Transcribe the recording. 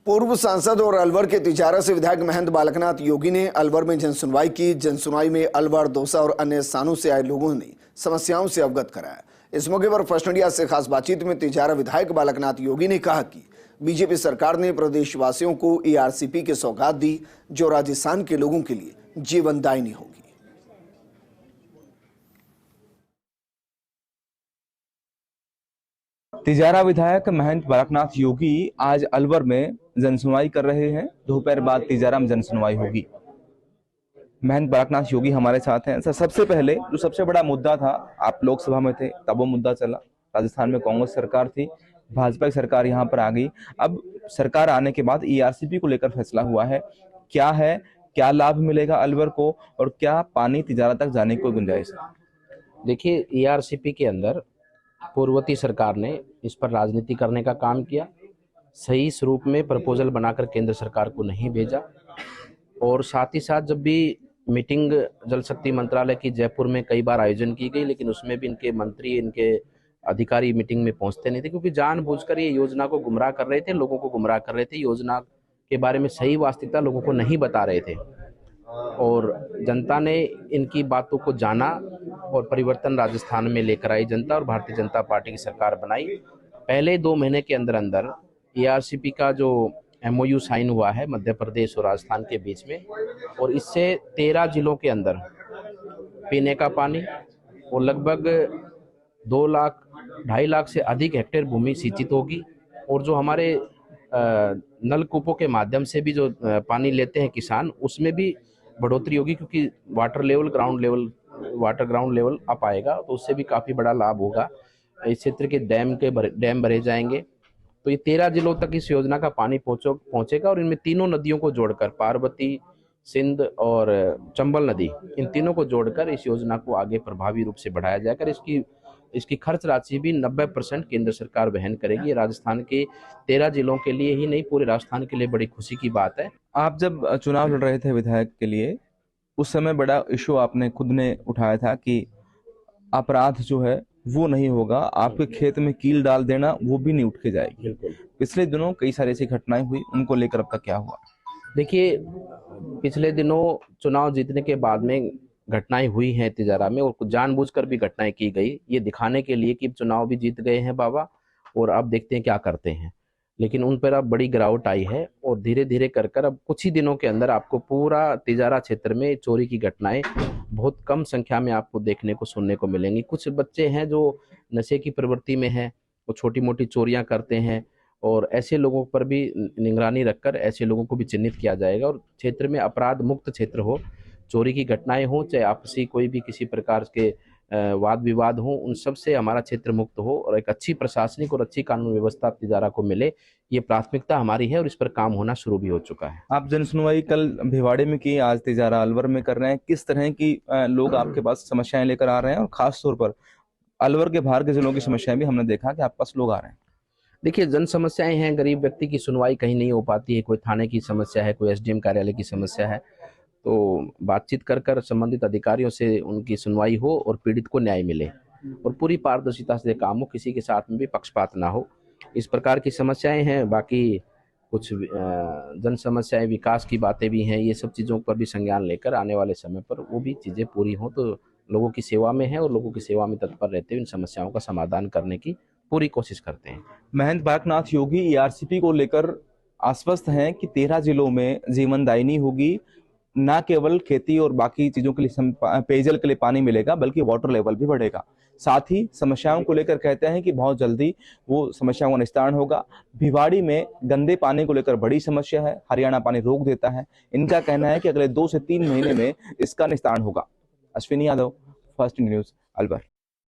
पूर्व सांसद और अलवर के तिजारा से विधायक महंत बालकनाथ योगी ने अलवर में जनसुनवाई की। जनसुनवाई में अलवर, दौसा और अन्य स्थानों से आए लोगों ने समस्याओं से अवगत कराया। इस मौके पर फर्स्ट इंडिया से खास बातचीत में तिजारा विधायक बालकनाथ योगी ने कहा कि बीजेपी सरकार ने प्रदेशवासियों को ईआरसीपी की सौगात दी, जो राजस्थान के लोगों के लिए जीवनदायिनी होगी। तिजारा विधायक महंत बालकनाथ योगी आज अलवर में जनसुनवाई कर रहे हैं। दोपहर बाद तिजारा में जनसुनवाई होगी। महंत बालकनाथ योगी हमारे साथ हैं। सर, सबसे पहले जो सबसे बड़ा मुद्दा था, आप लोकसभा में थे तब वो मुद्दा चला। राजस्थान में कांग्रेस सरकार थी, भाजपा की सरकार यहाँ पर आ गई। अब सरकार आने के बाद ईआरसीपी को लेकर फैसला हुआ है। क्या है, क्या लाभ मिलेगा अलवर को और क्या पानी तिजारा तक जाने की गुंजाइश है? देखिए, ईआरसीपी के अंदर पूर्ववर्ती सरकार ने इस पर राजनीति करने का काम किया। सही स्वरूप में प्रपोजल बनाकर केंद्र सरकार को नहीं भेजा। और साथ ही साथ जब भी मीटिंग जल शक्ति मंत्रालय की जयपुर में कई बार आयोजन की गई, लेकिन उसमें भी इनके मंत्री, इनके अधिकारी मीटिंग में पहुंचते नहीं थे, क्योंकि जानबूझकर ये योजना को गुमराह कर रहे थे, लोगों को गुमराह कर रहे थे। योजना के बारे में सही वास्तविकता लोगों को नहीं बता रहे थे। और जनता ने इनकी बातों को जाना और परिवर्तन राजस्थान में लेकर आई जनता और भारतीय जनता पार्टी की सरकार बनाई। पहले 2 महीने के अंदर अंदर ईआरसीपी का जो एमओयू साइन हुआ है मध्य प्रदेश और राजस्थान के बीच में, और इससे 13 जिलों के अंदर पीने का पानी और लगभग 2 लाख से अधिक हेक्टेयर भूमि सिंचित होगी। और जो हमारे नलकूपों के माध्यम से भी जो पानी लेते हैं किसान, उसमें भी बढ़ोतरी होगी, क्योंकि वाटर ग्राउंड लेवल अप आएगा, तो उससे भी काफ़ी बड़ा लाभ होगा। इस क्षेत्र के डैम भरे जाएंगे। तो ये 13 जिलों तक इस योजना का पानी पहुंचेगा। और इनमें तीनों नदियों को जोड़कर, पार्वती, सिंध और चंबल नदी, इन तीनों को जोड़कर इस योजना को आगे प्रभावी रूप से बढ़ाया जाएगा। इसकी खर्च राशि भी 90% केंद्र सरकार वहन करेगी। राजस्थान के 13 जिलों के लिए ही नहीं, पूरे राजस्थान के लिए बड़ी खुशी की बात है। आप जब चुनाव लड़ रहे थे विधायक के लिए, उस समय बड़ा इशू आपने खुद ने उठाया था कि अपराध जो है वो नहीं होगा, आपके खेत में कील डाल देना वो भी नहीं उठ के जाएगी। पिछले दिनों कई सारी ऐसी घटनाएं हुई, उनको लेकर अब तक क्या हुआ? देखिए, पिछले दिनों चुनाव जीतने के बाद में घटनाएं हुई हैं तिजारा में, और कुछ जानबूझकर भी घटनाएं की गई, ये दिखाने के लिए कि चुनाव भी जीत गए हैं बाबा और अब देखते हैं क्या करते हैं। लेकिन उन पर अब बड़ी गिरावट आई है और धीरे धीरे कर अब कुछ ही दिनों के अंदर आपको पूरा तिजारा क्षेत्र में चोरी की घटनाएं बहुत कम संख्या में आपको देखने को, सुनने को मिलेंगी। कुछ बच्चे हैं जो नशे की प्रवृत्ति में हैं, वो छोटी मोटी चोरियां करते हैं, और ऐसे लोगों पर भी निगरानी रखकर ऐसे लोगों को भी चिन्हित किया जाएगा। और क्षेत्र में अपराध मुक्त क्षेत्र हो, चोरी की घटनाएं हो, चाहे आपसी कोई भी किसी प्रकार के वाद विवाद हो, उन सब से हमारा क्षेत्र मुक्त हो और एक अच्छी प्रशासनिक और अच्छी कानून व्यवस्था तिजारा को मिले, ये प्राथमिकता हमारी है और इस पर काम होना शुरू भी हो चुका है। आप जनसुनवाई कल भिवाड़ी में की, आज तिजारा अलवर में कर रहे हैं। किस तरह की लोग आपके पास समस्याएं लेकर आ रहे हैं, और खास तौर पर अलवर के बाहर के जिलों की समस्याएं भी हमने देखा कि आपके पास लोग आ रहे हैं? देखिए, जन समस्याएं हैं, गरीब व्यक्ति की सुनवाई कहीं नहीं हो पाती है। कोई थाने की समस्या है, कोई एसडीएम कार्यालय की समस्या है, तो बातचीत कर संबंधित अधिकारियों से उनकी सुनवाई हो और पीड़ित को न्याय मिले और पूरी पारदर्शिता से काम हो, किसी के साथ में भी पक्षपात ना हो। इस प्रकार की समस्याएं हैं। बाकी कुछ जन समस्याएं, विकास की बातें भी हैं। ये सब चीज़ों पर भी संज्ञान लेकर आने वाले समय पर वो भी चीज़ें पूरी हों, तो लोगों की सेवा में है और लोगों की सेवा में तत्पर रहते हुए इन समस्याओं का समाधान करने की पूरी कोशिश करते हैं। महंत बालकनाथ योगी ईआरसीपी को लेकर आश्वस्त हैं कि 13 जिलों में जीवनदायिनी होगी। न केवल खेती और बाकी चीजों के लिए, पेयजल के लिए पानी मिलेगा, बल्कि वाटर लेवल भी बढ़ेगा। साथ ही समस्याओं को लेकर कहते हैं कि बहुत जल्दी वो समस्याओं का निस्तारण होगा। भिवाड़ी में गंदे पानी को लेकर बड़ी समस्या है, हरियाणा पानी रोक देता है। इनका कहना है कि अगले 2 से 3 महीने में इसका निस्तारण होगा। Ashwini Yadav, first news, Alwar.